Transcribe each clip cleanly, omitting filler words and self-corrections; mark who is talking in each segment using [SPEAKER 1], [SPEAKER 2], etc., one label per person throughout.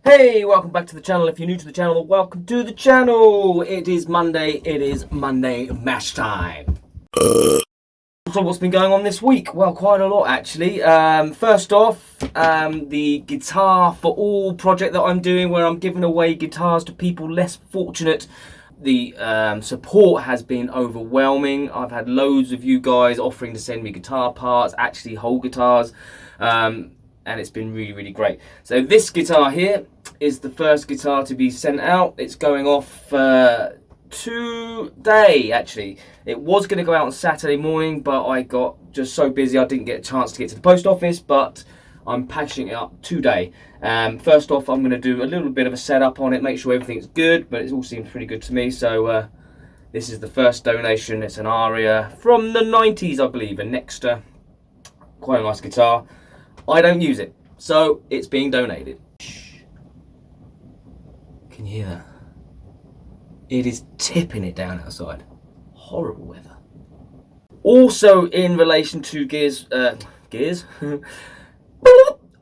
[SPEAKER 1] Hey, welcome back to the channel. If you're new to the channel, welcome to the channel. It is Monday mash time. So what's been going on this week? Well, quite a lot actually. First off, the Guitar for All project that I'm doing, where I'm giving away guitars to people less fortunate. The support has been overwhelming. I've had loads of you guys offering to send me guitar parts, actually whole guitars. And it's been really great. So this guitar here is the first guitar to be sent out. It's going off today actually. It was going to go out on Saturday morning, but I got just so busy I didn't get a chance to get to the post office, but I'm packaging it up today. First off, I'm going to do a little bit of a setup on it, make sure everything's good, but it all seems pretty good to me. So this is the first donation. It's an Aria from the 90s, I believe, a Nexter. Quite a nice guitar. I don't use it, so it's being donated. Can you hear that? It is tipping it down outside. Horrible weather. Also in relation to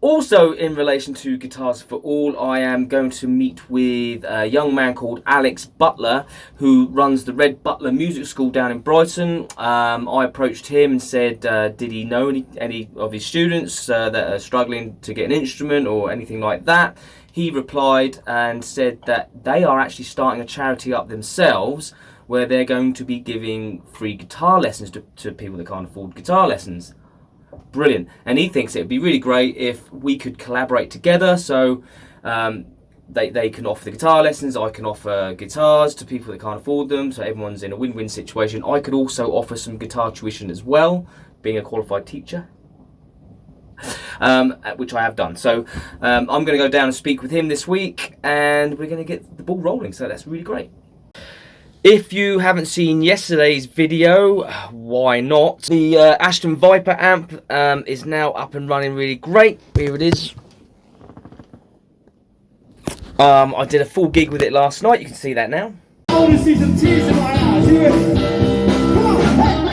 [SPEAKER 1] Also in relation to Guitars for All, I am going to meet with a young man called Alex Butler, who runs the Red Butler Music School down in Brighton. I approached him and said, did he know any of his students that are struggling to get an instrument or anything like that? He replied and said that they are actually starting a charity up themselves, where they're going to be giving free guitar lessons to people that can't afford guitar lessons. Brilliant. And he thinks it would be really great if we could collaborate together, so they can offer the guitar lessons, I can offer guitars to people that can't afford them, so everyone's in a win-win situation. I could also offer some guitar tuition as well, being a qualified teacher, which I have done. So I'm going to go down and speak with him this week, and we're going to get the ball rolling, so that's really great. If you haven't seen yesterday's video, why not? The Ashton Viper amp is now up and running really great. Here it is. I did a full gig with it last night. You can see that now. I want to see some tears in my eyes. Are you ready? Come on, hey!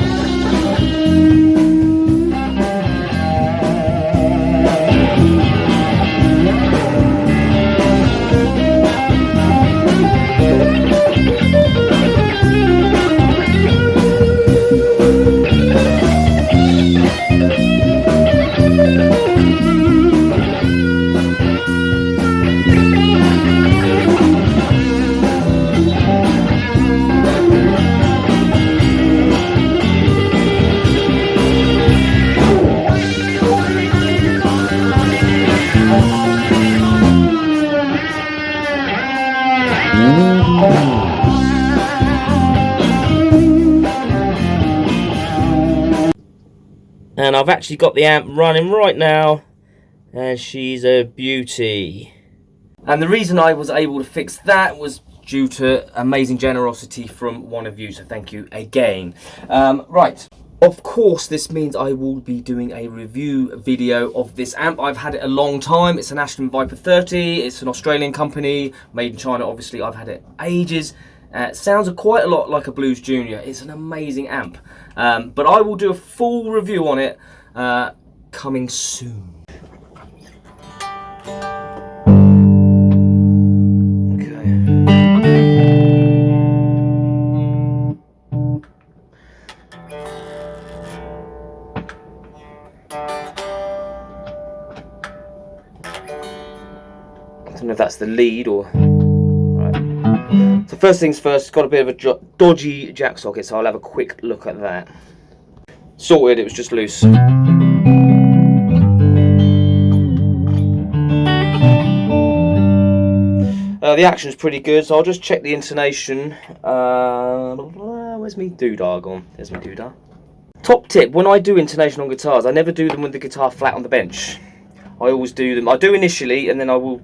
[SPEAKER 1] And I've actually got the amp running right now, and she's a beauty. And the reason I was able to fix that was due to amazing generosity from one of you, so thank you again. Right, of course this means I will be doing a review video of this amp. I've had it a long time. It's an Ashton Viper 30, it's an Australian company, made in China obviously. I've had it ages. Sounds quite a lot like a Blues Junior. It's an amazing amp, but I will do a full review on it coming soon. I don't know if that's the lead or... So first things first, it's got a bit of a dodgy jack socket, so I'll have a quick look at that. Sorted, it was just loose. the action's pretty good, so I'll just check the intonation. Where's me doodah gone? There's my doodah. Top tip, when I do intonation on guitars, I never do them with the guitar flat on the bench. I always do them. I do initially, and then I'll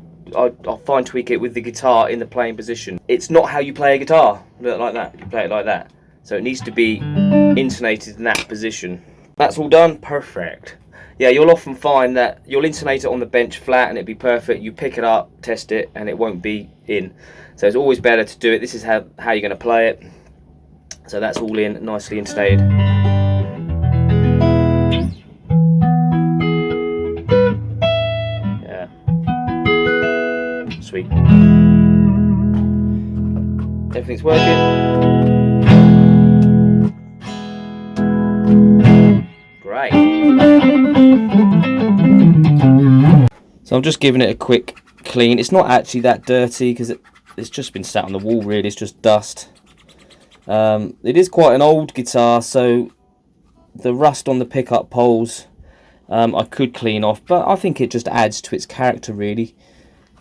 [SPEAKER 1] fine tweak it with the guitar in the playing position. It's not how you play a guitar. Look like that. You play it like that. So it needs to be intonated in that position. That's all done. Perfect. Yeah, you'll often find that you'll intonate it on the bench flat and it'll be perfect. You pick it up, test it, and it won't be in. So it's always better to do it. This is how you're going to play it. So that's all in, nicely intonated. Yeah. Sweet. Everything's working. Great. So I'm just giving it a quick clean. It's not actually that dirty because it's just been sat on the wall really. It's just dust. It is quite an old guitar, so the rust on the pickup poles I could clean off, but I think it just adds to its character really.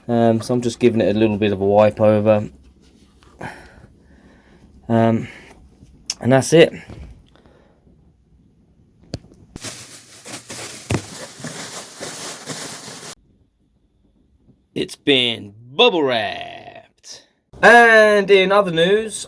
[SPEAKER 1] So I'm just giving it a little bit of a wipe over. And that's it. It's been bubble wrapped. And in other news,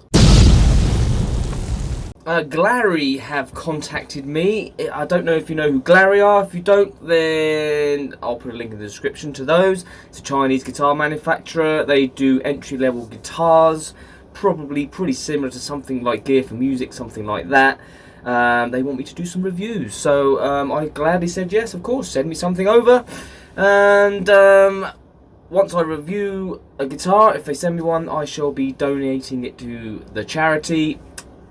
[SPEAKER 1] Glarry have contacted me. I don't know if you know who Glarry are. If you don't, then I'll put a link in the description to those. It's a Chinese guitar manufacturer. They do entry-level guitars, probably pretty similar to something like Gear for Music, something like that. They want me to do some reviews, so I gladly said yes, of course. Send me something over, and once I review a guitar, if they send me one, I shall be donating it to the charity,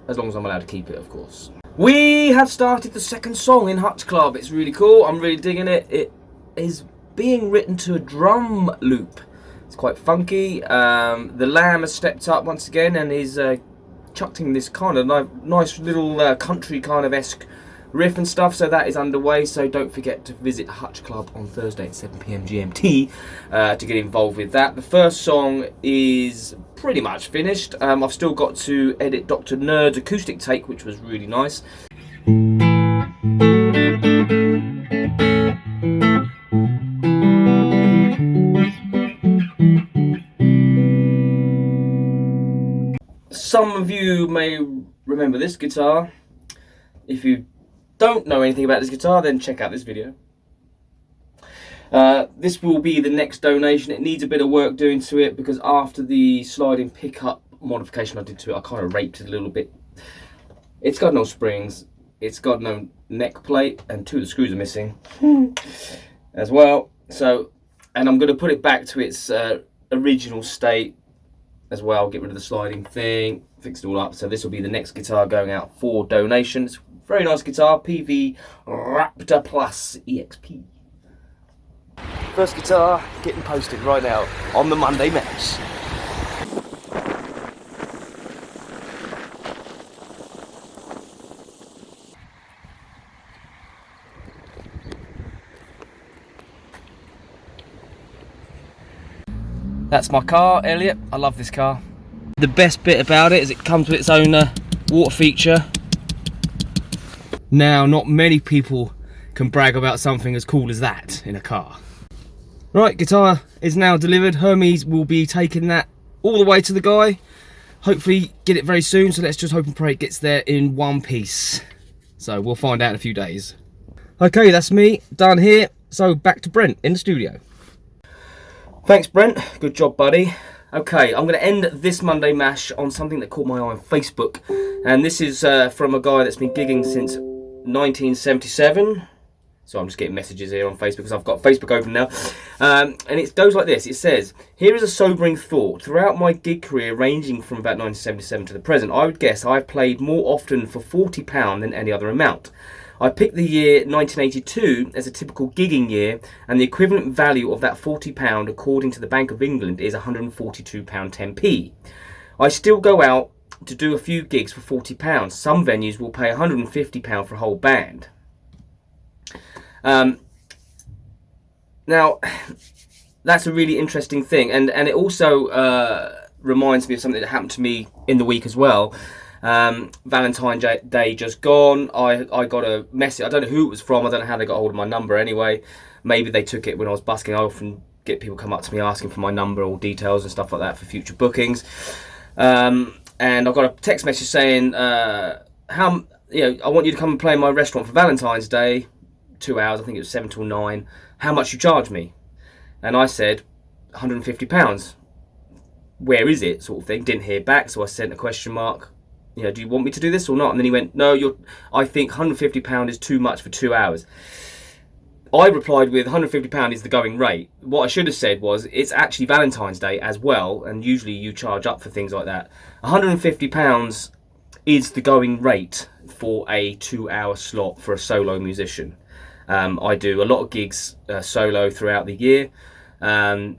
[SPEAKER 1] as long as I'm allowed to keep it, of course. We have started the second song in Hutch Club. It's really cool. I'm really digging it. It is being written to a drum loop. It's quite funky. The Lamb has stepped up once again and is chucked in this kind of nice little country kind of esque riff and stuff, so that is underway. So don't forget to visit Hutch Club on Thursday at 7 PM GMT to get involved with that. The first song is pretty much finished. I've still got to edit Dr. Nerd's acoustic take, which was really nice. Some of you may remember this guitar. If you don't know anything about this guitar, then check out this video. This will be the next donation. It needs a bit of work doing to it because after the sliding pickup modification I did to it, I kind of raped it a little bit. It's got no springs, it's got no neck plate, and 2 of the screws are missing as well. So, and I'm going to put it back to its original state as well, get rid of the sliding thing, fix it all up. So this will be the next guitar going out for donations. Very nice guitar, PV Raptor Plus EXP. First guitar getting posted right now on the Monday Match. That's my car, Elliot. I love this car. The best bit about it is it comes with its own water feature. Now, not many people can brag about something as cool as that in a car. Right, guitar is now delivered. Hermes will be taking that all the way to the guy. Hopefully get it very soon, so let's just hope and pray it gets there in one piece. So we'll find out in a few days. Okay, that's me, done here. So back to Brent in the studio. Thanks, Brent. Good job, buddy. Okay, I'm going to end this Monday Mash on something that caught my eye on Facebook. And this is from a guy that's been gigging since 1977. So I'm just getting messages here on Facebook because I've got Facebook open now. And it goes like this. It says, here is a sobering thought. Throughout my gig career ranging from about 1977 to the present, I would guess I've played more often for £40 than any other amount. I picked the year 1982 as a typical gigging year, and the equivalent value of that £40 according to the Bank of England is £142.10p. I still go out to do a few gigs for £40. Some venues will pay £150 for a whole band. Now, that's a really interesting thing, and it also reminds me of something that happened to me in the week as well. Valentine's Day just gone. I got a message. I don't know who it was from. I don't know how they got hold of my number anyway. Maybe they took it when I was busking. I often get people come up to me asking for my number or details and stuff like that for future bookings. And I got a text message saying, I want you to come and play in my restaurant for Valentine's Day, 2 hours. I think it was 7 till 9. How much you charge me? And I said, £150. Where is it? Sort of thing. Didn't hear back, so I sent a question mark. Do you want me to do this or not? And then he went, no, I think £150 is too much for 2 hours. I replied with £150 is the going rate. What I should have said was, it's actually Valentine's Day as well, and usually you charge up for things like that. £150 is the going rate for a 2-hour slot for a solo musician. I do a lot of gigs solo throughout the year. A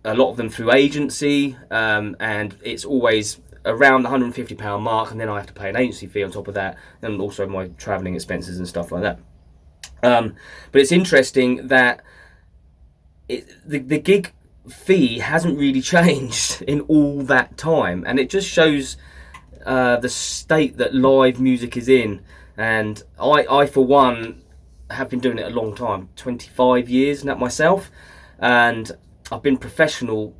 [SPEAKER 1] lot of them through agency, and it's always around the £150 mark, and then I have to pay an agency fee on top of that, and also my travelling expenses and stuff like that. But it's interesting that the gig fee hasn't really changed in all that time, and it just shows the state that live music is in. And I for one have been doing it a long time, 25 years now myself, and I've been professional.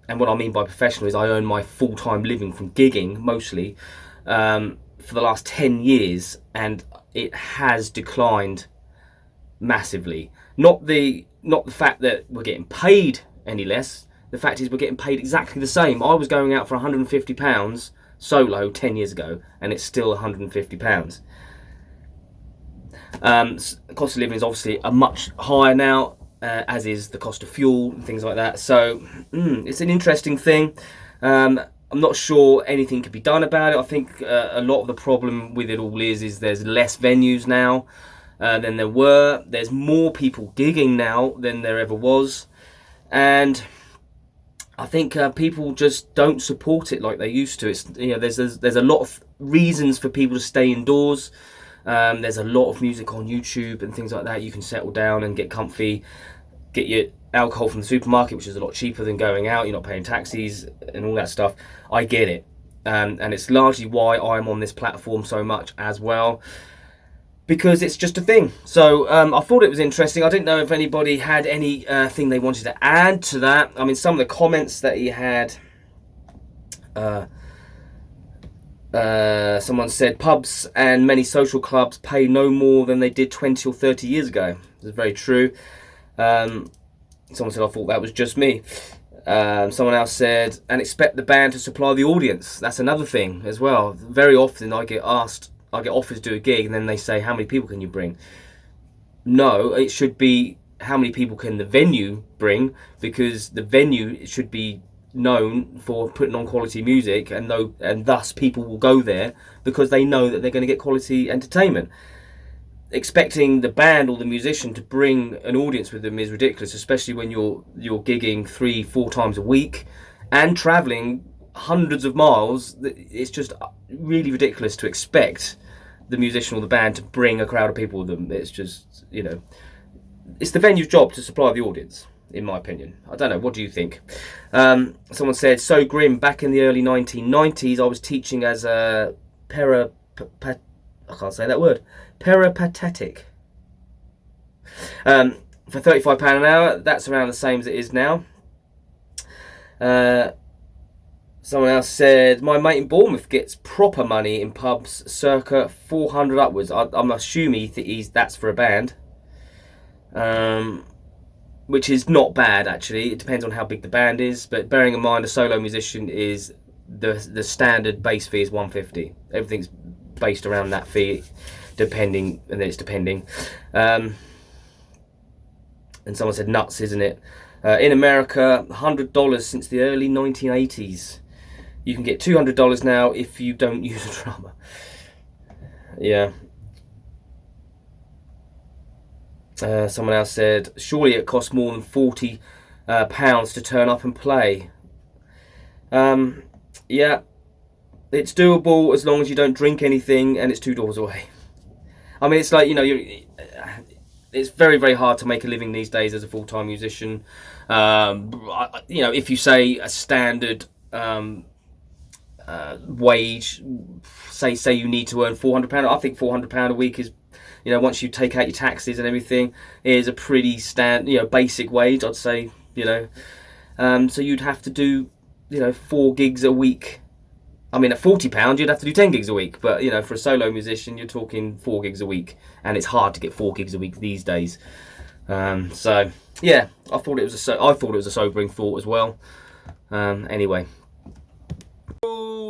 [SPEAKER 1] And what I mean by professional is I earn my full-time living from gigging mostly for the last 10 years, and it has declined massively. Not the fact that we're getting paid any less. The fact is we're getting paid exactly the same. I was going out for £150 solo 10 years ago, and it's still £150. The cost of living is obviously a much higher now, as is the cost of fuel and things like that. So it's an interesting thing. I'm not sure anything can be done about it. I think a lot of the problem with it all is there's less venues now than there were. There's more people gigging now than there ever was, and I think people just don't support it like they used to. It's there's a lot of reasons for people to stay indoors. There's a lot of music on YouTube and things like that. You can settle down and get comfy, get your alcohol from the supermarket, which is a lot cheaper than going out. You're not paying taxis and all that stuff. I get it, and it's largely why I'm on this platform so much as well, because it's just a thing. So I thought it was interesting. I didn't know if anybody had any thing they wanted to add to that. I mean, some of the comments that he had, someone said pubs and many social clubs pay no more than they did 20 or 30 years ago. This is very true. Someone said I thought that was just me. Someone else said, and expect the band to supply the audience. That's another thing as well. Very often I get offered to do a gig, and then they say, how many people can you bring? No, it should be, how many people can the venue bring, because the venue should be known for putting on quality music, and thus people will go there because they know that they're going to get quality entertainment. Expecting the band or the musician to bring an audience with them is ridiculous, especially when you're gigging 3-4 times a week and travelling hundreds of miles. It's just really ridiculous to expect the musician or the band to bring a crowd of people with them. It's just, it's the venue's job to supply the audience, in my opinion. I don't know, what do you think? Someone said, so grim, back in the early 1990s I was teaching as a I can't say that word, peripatetic, for £35 an hour. That's around the same as it is now. Someone else said, my mate in Bournemouth gets proper money in pubs circa 400 upwards. I'm assuming that's for a band, which is not bad actually. It depends on how big the band is, but bearing in mind a solo musician is the standard base fee is £150. Everything's based around that fee, depending. And someone said nuts, isn't it? In America, $100 since the early 1980s. You can get $200 now if you don't use a drummer. Yeah. Someone else said, surely it costs more than £40 to turn up and play. Yeah, it's doable as long as you don't drink anything and it's 2 doors away. I mean, it's like, it's very, very hard to make a living these days as a full-time musician. If you say a standard wage, say you need to earn £400, I think £400 a week is, once you take out your taxes and everything, is a pretty basic wage, I'd say. So you'd have to do 4 gigs a week. I mean, at £40 you'd have to do 10 gigs a week, but for a solo musician you're talking 4 gigs a week, and it's hard to get 4 gigs a week these days. So yeah, I thought it was a sobering thought as well. Anyway,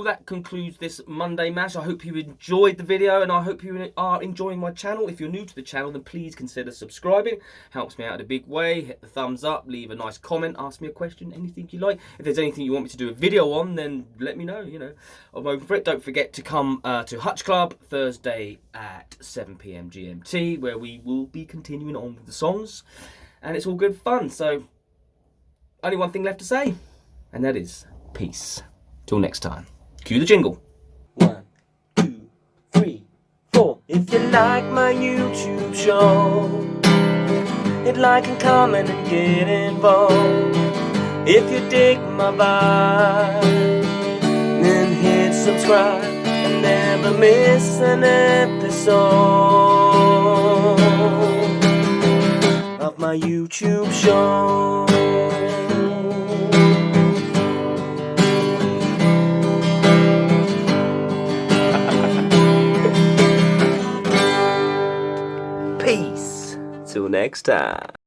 [SPEAKER 1] that concludes this Monday Mash. I hope you enjoyed the video, and I hope you are enjoying my channel. If you're new to the channel, then please consider subscribing. Helps me out in a big way. Hit the thumbs up, leave a nice comment, ask me a question, anything you like. If there's anything you want me to do a video on, then let me know. I'm open for it. Don't forget to come to Hutch Club Thursday at 7 PM GMT, where we will be continuing on with the songs, and it's all good fun. So only one thing left to say, and that is peace. Till next time. Cue the jingle.
[SPEAKER 2] 1, 2, 3, 4. If you like my YouTube show, hit like and comment and get involved. If you dig my vibe, then hit subscribe and never miss an episode of my YouTube show. Peace. Till next time.